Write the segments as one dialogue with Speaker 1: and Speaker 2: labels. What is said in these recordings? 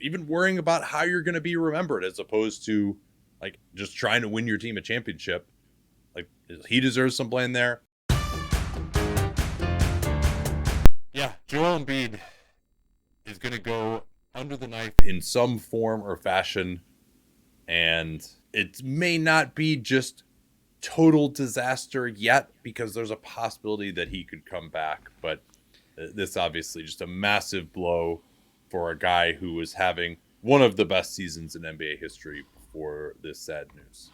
Speaker 1: even worrying about how you're going to be remembered as opposed to like just trying to win your team a championship. Like he deserves some blame there.
Speaker 2: Yeah, Joel Embiid is going to go under the knife
Speaker 1: in some form or fashion. And it may not be just total disaster yet because there's a possibility that he could come back. But this obviously just a massive blow for a guy who was having one of the best seasons in NBA history before this sad news.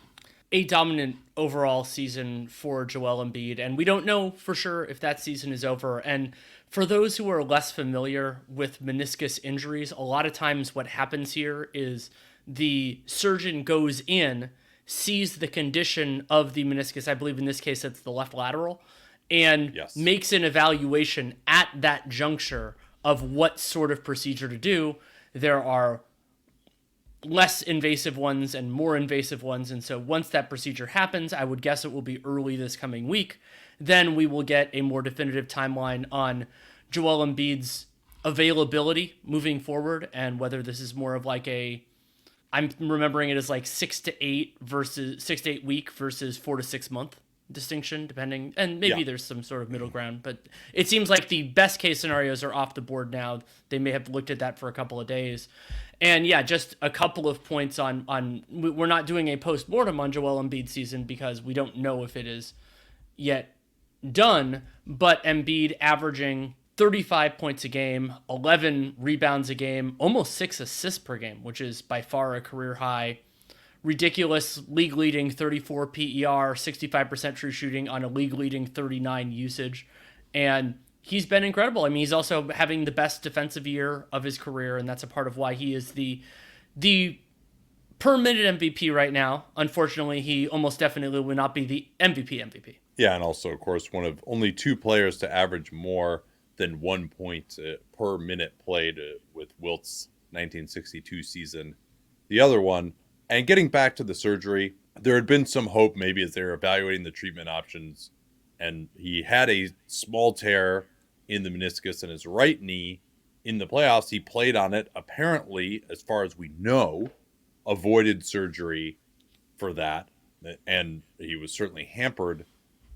Speaker 3: A dominant overall season for Joel Embiid, and we don't know for sure if that season is over. And for those who are less familiar with meniscus injuries, a lot of times what happens here is the surgeon goes in, sees the condition of the meniscus, I believe in this case it's the left lateral, and makes an evaluation at that juncture of what sort of procedure to do. There are less invasive ones and more invasive ones. And so once that procedure happens, I would guess it will be early this coming week, then we will get a more definitive timeline on Joel Embiid's availability moving forward and whether this is more of like I'm remembering it as like 6 to 8 week versus 4 to 6 month distinction, depending, and maybe there's some sort of middle ground, but it seems like the best case scenarios are off the board now. They may have looked at that for a couple of days. And yeah, just a couple of points on we're not doing a post-mortem on Joel Embiid season because we don't know if it is yet done, but Embiid averaging 35 points a game, 11 rebounds a game, almost 6 assists per game, which is by far a career high. Ridiculous league-leading 34 PER, 65% true shooting on a league-leading 39 usage. And he's been incredible. I mean, he's also having the best defensive year of his career, and that's a part of why he is the per-minute MVP right now. Unfortunately, he almost definitely will not be the MVP.
Speaker 1: Yeah, and also, of course, one of only 2 players to average more than 1 point per minute played with Wilt's 1962 season. The other one, and getting back to the surgery, there had been some hope maybe as they were evaluating the treatment options, and he had a small tear in the meniscus in his right knee. In the playoffs, he played on it, apparently, as far as we know, avoided surgery for that, and he was certainly hampered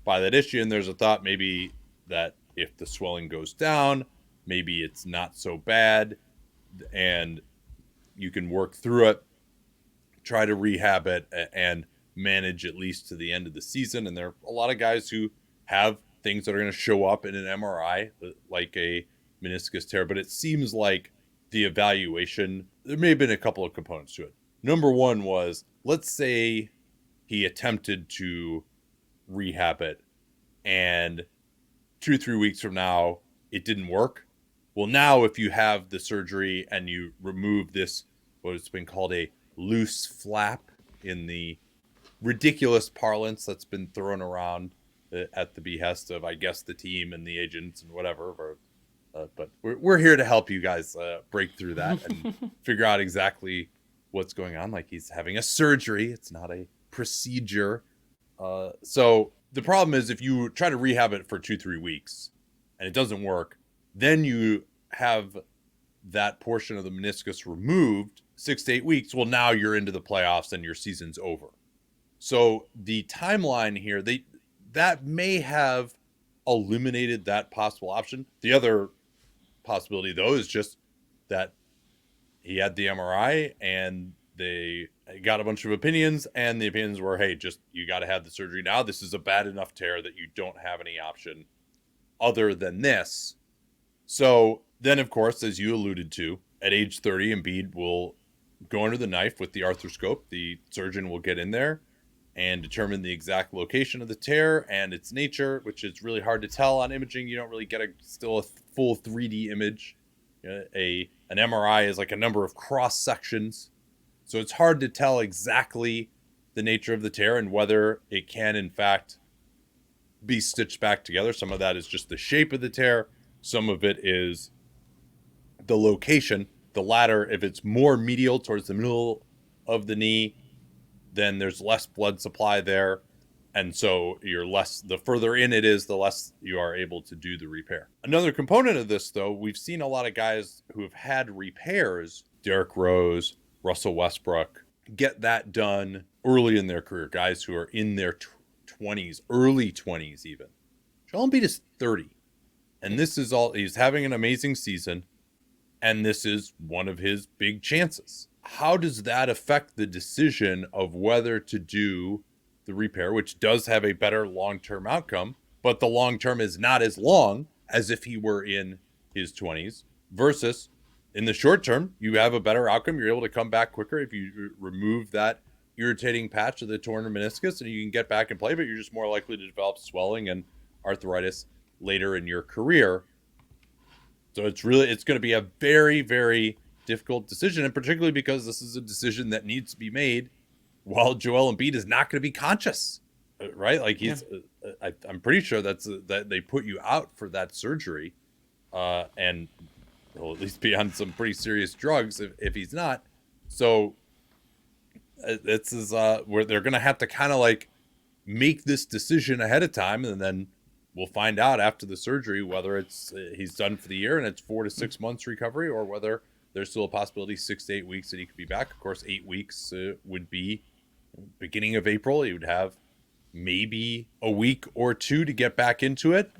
Speaker 1: by that issue, and there's a thought maybe that if the swelling goes down, maybe it's not so bad, and you can work through it, try to rehab it, and manage at least to the end of the season. And there are a lot of guys who have things that are going to show up in an MRI, like a meniscus tear. But it seems like the evaluation, there may have been a couple of components to it. Number one was, let's say he attempted to rehab it, and 2-3 weeks from now, it didn't work. Well, now if you have the surgery and you remove this, what has been called a loose flap in the ridiculous parlance that's been thrown around at the behest of, I guess, the team and the agents and whatever. But we're here to help you guys break through that and figure out exactly what's going on. Like, he's having a surgery. It's not a procedure. So the problem is if you try to rehab it for 2-3 weeks and it doesn't work, then you have that portion of the meniscus removed 6 to 8 weeks. Well, now you're into the playoffs and your season's over. So the timeline here, that may have eliminated that possible option. The other possibility, though, is just that he had the MRI and they got a bunch of opinions, and the opinions were, hey, just you got to have the surgery now. This is a bad enough tear that you don't have any option other than this. So then, of course, as you alluded to, at age 30, Embiid will go under the knife with the arthroscope. The surgeon will get in there and determine the exact location of the tear and its nature, which is really hard to tell on imaging. You don't really get still a full 3D image. An MRI is like a number of cross sections. So it's hard to tell exactly the nature of the tear and whether it can, in fact, be stitched back together. Some of that is just the shape of the tear. Some of it is the location. The latter, if it's more medial towards the middle of the knee, then there's less blood supply there. And so the further in it is, the less you are able to do the repair. Another component of this, though, we've seen a lot of guys who have had repairs Derrick Rose, Russell Westbrook, get that done early in their career. Guys who are in their 20s, early 20s even. Joel Embiid is 30. And this is all, he's having an amazing season. And this is one of his big chances. How does that affect the decision of whether to do the repair, which does have a better long-term outcome, but the long-term is not as long as if he were in his 20s, versus in the short term, you have a better outcome. You're able to come back quicker if you remove that irritating patch of the torn meniscus, and you can get back and play, but you're just more likely to develop swelling and arthritis later in your career. So it's going to be a very, very difficult decision, and particularly because this is a decision that needs to be made while Joel Embiid is not going to be conscious, right? Like he's, I'm pretty sure that they put you out for that surgery, and he'll at least be on some pretty serious drugs if he's not. So this is where they're going to have to kind of like make this decision ahead of time, and then we'll find out after the surgery whether it's he's done for the year and it's 4 to 6 months recovery, or whether there's still a possibility 6 to 8 weeks that he could be back. Of course, 8 weeks would be beginning of April. He would have maybe a week or two to get back into it.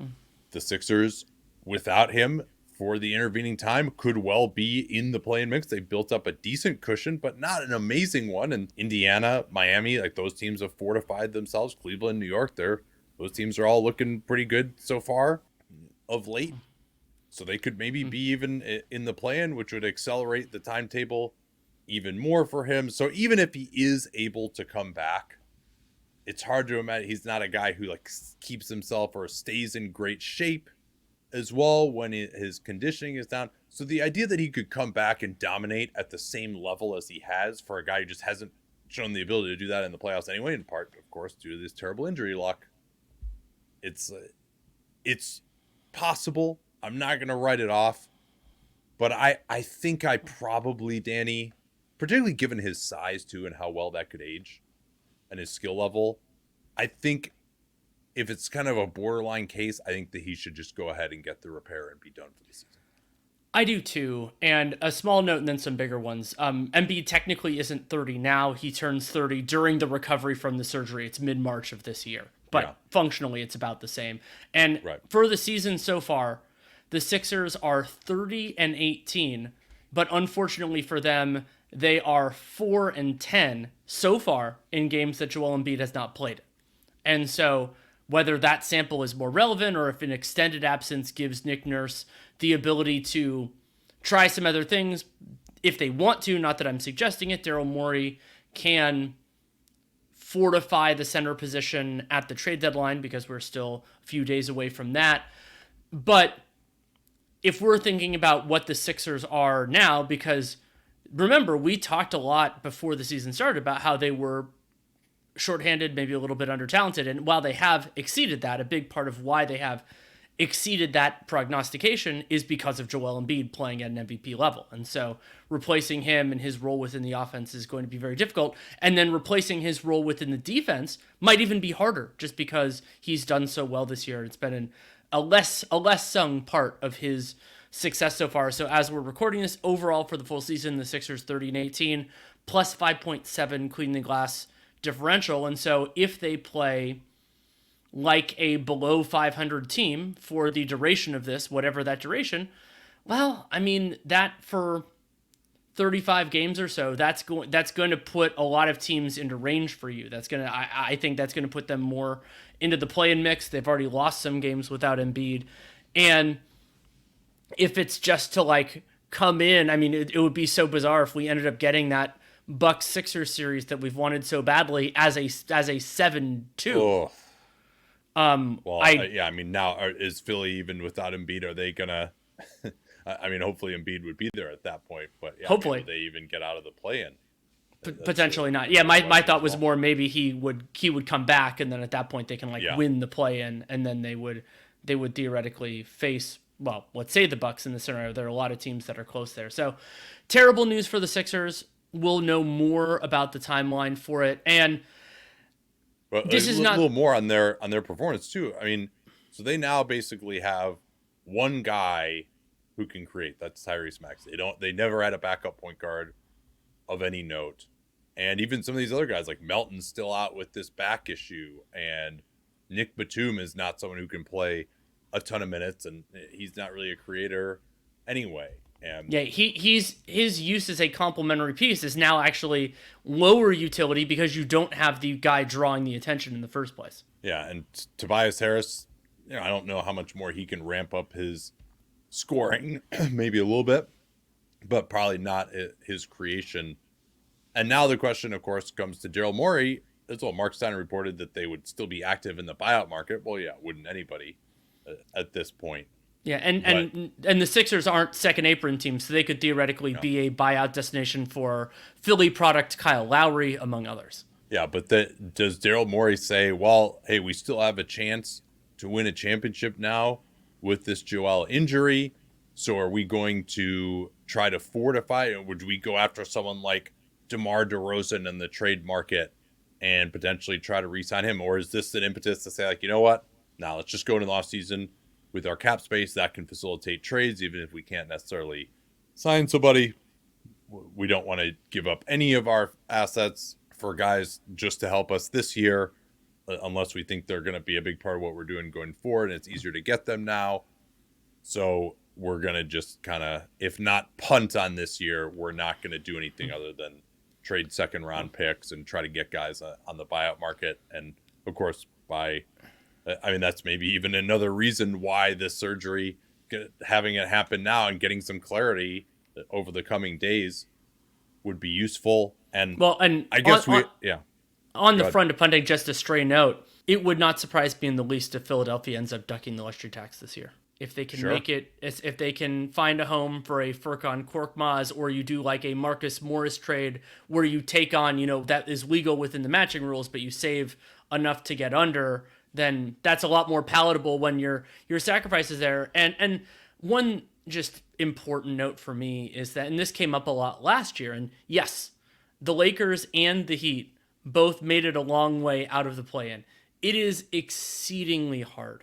Speaker 1: The Sixers, without him for the intervening time, could well be in the play-in mix. They built up a decent cushion, but not an amazing one. And Indiana, Miami, like those teams have fortified themselves. Cleveland, New York, those teams are all looking pretty good so far of late. So they could maybe be even in the play-in, which would accelerate the timetable even more for him. So even if he is able to come back, it's hard to imagine. He's not a guy who like keeps himself or stays in great shape as well when his conditioning is down. So the idea that he could come back and dominate at the same level as he has for a guy who just hasn't shown the ability to do that in the playoffs anyway, in part, of course, due to this terrible injury luck, it's possible. I'm not going to write it off, but I think I probably, Danny, particularly given his size too and how well that could age and his skill level, I think if it's kind of a borderline case, I think that he should just go ahead and get the repair and be done for the season.
Speaker 3: I do too. And a small note and then some bigger ones. Embiid technically isn't 30 now. He turns 30 during the recovery from the surgery. It's mid-March of this year. But functionally, it's about the same. And for the season so far, the Sixers are 30-18, but unfortunately for them, they are 4-10 so far in games that Joel Embiid has not played. And so whether that sample is more relevant or if an extended absence gives Nick Nurse the ability to try some other things, if they want to, not that I'm suggesting it, Daryl Morey can fortify the center position at the trade deadline because we're still a few days away from that. But if we're thinking about what the Sixers are now, because remember, we talked a lot before the season started about how they were shorthanded, maybe a little bit under-talented, and while they have exceeded that, a big part of why they have exceeded that prognostication is because of Joel Embiid playing at an MVP level. And so replacing him and his role within the offense is going to be very difficult. And then replacing his role within the defense might even be harder just because he's done so well this year. It's been a less sung part of his success so far. So as we're recording this, overall for the full season, the Sixers 30-18 plus 5.7 clean the glass differential. And so if they play like a below 500 team for the duration of this, whatever that duration, well, I mean, that for 35 games or so, that's going to put a lot of teams into range for you. I think that's going to put them more into the play-in mix. They've already lost some games without Embiid. And if it's just to like come in, I mean, it would be so bizarre if we ended up getting that Bucks-Sixers series that we've wanted so badly as a 7-2.
Speaker 1: Oh.
Speaker 3: I
Speaker 1: mean, now is Philly even without Embiid? Are they gonna? I mean, hopefully Embiid would be there at that point, but
Speaker 3: hopefully
Speaker 1: would they even get out of the play-in?
Speaker 3: Potentially not. Yeah, my thought was more maybe he would come back, and then at that point they can win the play-in, and then they would theoretically face, well, let's say the Bucks in the scenario. There are a lot of teams that are close there. So terrible news for the Sixers. We'll know more about the timeline for it, and.
Speaker 1: Well, this is not a little more on their performance too. I mean, so they now basically have one guy who can create. That's Tyrese Maxey. They never had a backup point guard of any note. And even some of these other guys, like Melton's still out with this back issue, and Nick Batum is not someone who can play a ton of minutes, and he's not really a creator anyway. And
Speaker 3: yeah, his use as a complementary piece is now actually lower utility because you don't have the guy drawing the attention in the first place.
Speaker 1: yeah, and Tobias Harris, I don't know how much more he can ramp up his scoring, maybe a little bit, but probably not his creation. And now the question, of course, comes to Daryl Morey. As well, Mark Stein reported that they would still be active in the buyout market. Well, yeah, wouldn't anybody at this point?
Speaker 3: Yeah, and the Sixers aren't second apron teams, so they could theoretically be a buyout destination for Philly product Kyle Lowry, among others.
Speaker 1: Yeah, but does Daryl Morey say, well, hey, we still have a chance to win a championship now with this Joel injury, so are we going to try to fortify? Would we go after someone like DeMar DeRozan in the trade market and potentially try to re-sign him? Or is this an impetus to say, like, you know what? Now let's just go into the offseason with our cap space that can facilitate trades, even if we can't necessarily sign somebody. We don't want to give up any of our assets for guys just to help us this year, unless we think they're going to be a big part of what we're doing going forward, and it's easier to get them now. So we're going to just kind of, if not punt on this year, we're not going to do anything other than trade second round picks and try to get guys on the buyout market. And of course, that's maybe even another reason why this surgery, having it happen now and getting some clarity over the coming days, would be useful. And I guess
Speaker 3: on the front of punting, just a stray note, it would not surprise me in the least if Philadelphia ends up ducking the luxury tax this year. If they can make it, if they can find a home for a Furkan Korkmaz, or you do like a Marcus Morris trade where you take on, that is legal within the matching rules, but you save enough to get under, then that's a lot more palatable when your sacrifice is there. And one just important note for me is that, and this came up a lot last year, and yes, the Lakers and the Heat both made it a long way out of the play-in. It is exceedingly hard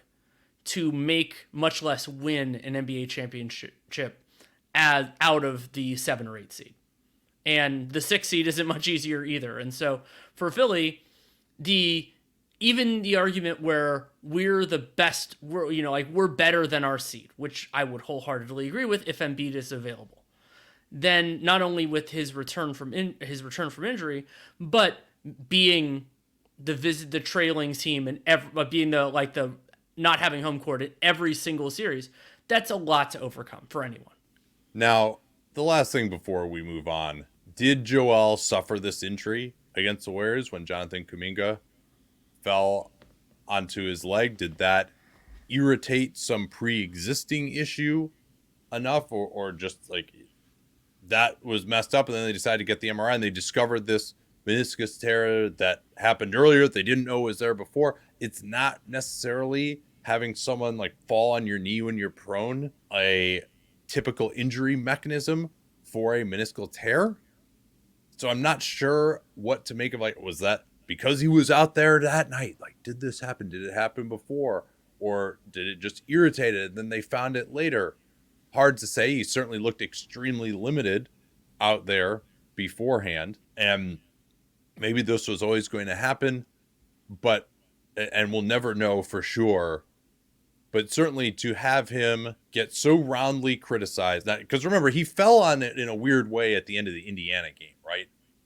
Speaker 3: to make, much less win, an NBA championship out of the 7 or 8 seed. And the 6 seed isn't much easier either. And so for Philly, even the argument where we're the best, we're better than our seed, which I would wholeheartedly agree with if Embiid is available. Then not only with his return from injury, but being the trailing team and being the not having home court in every single series, that's a lot to overcome for anyone.
Speaker 1: Now, the last thing before we move on, did Joel suffer this injury against the Warriors when Jonathan Kuminga fell onto his leg? Did that irritate some pre-existing issue enough, or just like that was messed up and then they decided to get the MRI and they discovered this meniscus tear that happened earlier that they didn't know was there before? It's not necessarily having someone like fall on your knee when you're prone a typical injury mechanism for a meniscal tear. So I'm not sure what to make of, like, was that because he was out there that night? Like, did this happen? Did it happen before? Or did it just irritate it and then they found it later? Hard to say. He certainly looked extremely limited out there beforehand. And maybe this was always going to happen, and we'll never know for sure. But certainly to have him get so roundly criticized, because remember, he fell on it in a weird way at the end of the Indiana game, right?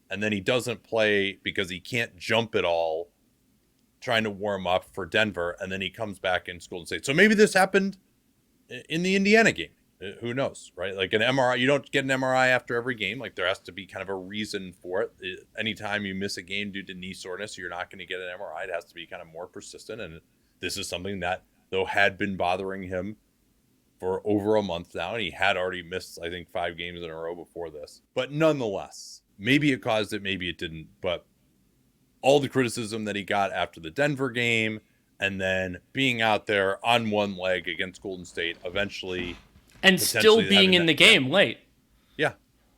Speaker 1: And then he doesn't play because he can't jump at all, trying to warm up for Denver, and then he comes back in Golden State. So maybe this happened in the Indiana game. Who knows, right? Like an MRI, you don't get an MRI after every game. Like, there has to be kind of a reason for it. Anytime you miss a game due to knee soreness, you're not going to get an MRI. It has to be kind of more persistent. And this is something that, though, had been bothering him for over a month now. And he had already missed, I think, 5 games in a row before this. But nonetheless, maybe it caused it, maybe it didn't. But all the criticism that he got after the Denver game, and then being out there on one leg against Golden State, eventually,
Speaker 3: and still being in the game late.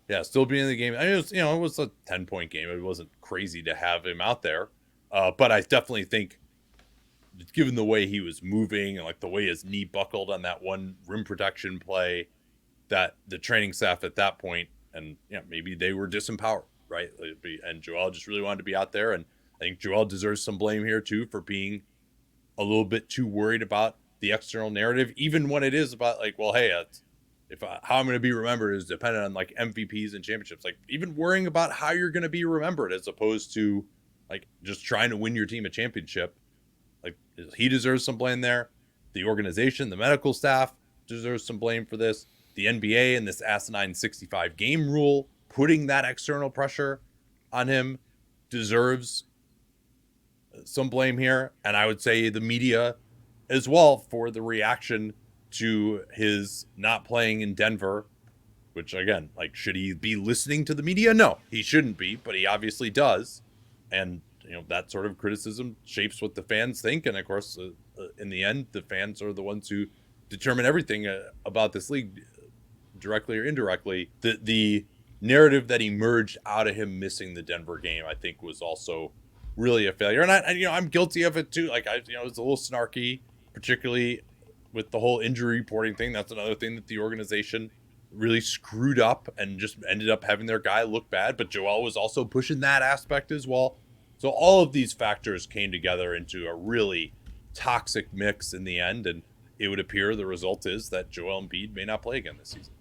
Speaker 1: Yeah, still being in the game. I mean, it was a 10-point game. It wasn't crazy to have him out there. But I definitely think, given the way he was moving and like the way his knee buckled on that one rim protection play, that the training staff at that point, and maybe they were disempowered, right? And Joel just really wanted to be out there, and I think Joel deserves some blame here too for being a little bit too worried about the external narrative, even when it is about like, well, hey, how I'm going to be remembered is dependent on like MVPs and championships. Like even worrying about how you're going to be remembered as opposed to like just trying to win your team a championship. Like he deserves some blame there. The organization, the medical staff deserves some blame for this. The NBA and this asinine 65 game rule, putting that external pressure on him, deserves some blame here. And I would say the media as well for the reaction to his not playing in Denver, which again, like, should he be listening to the media? No, he shouldn't be, but he obviously does. And, that sort of criticism shapes what the fans think. And of course, in the end, the fans are the ones who determine everything about this league, directly or indirectly. The narrative that emerged out of him missing the Denver game, I think, was also really a failure. And I'm guilty of it too. Like it was a little snarky, particularly with the whole injury reporting thing. That's another thing that the organization really screwed up and just ended up having their guy look bad. But Joel was also pushing that aspect as well. So all of these factors came together into a really toxic mix in the end. And it would appear the result is that Joel Embiid may not play again this season.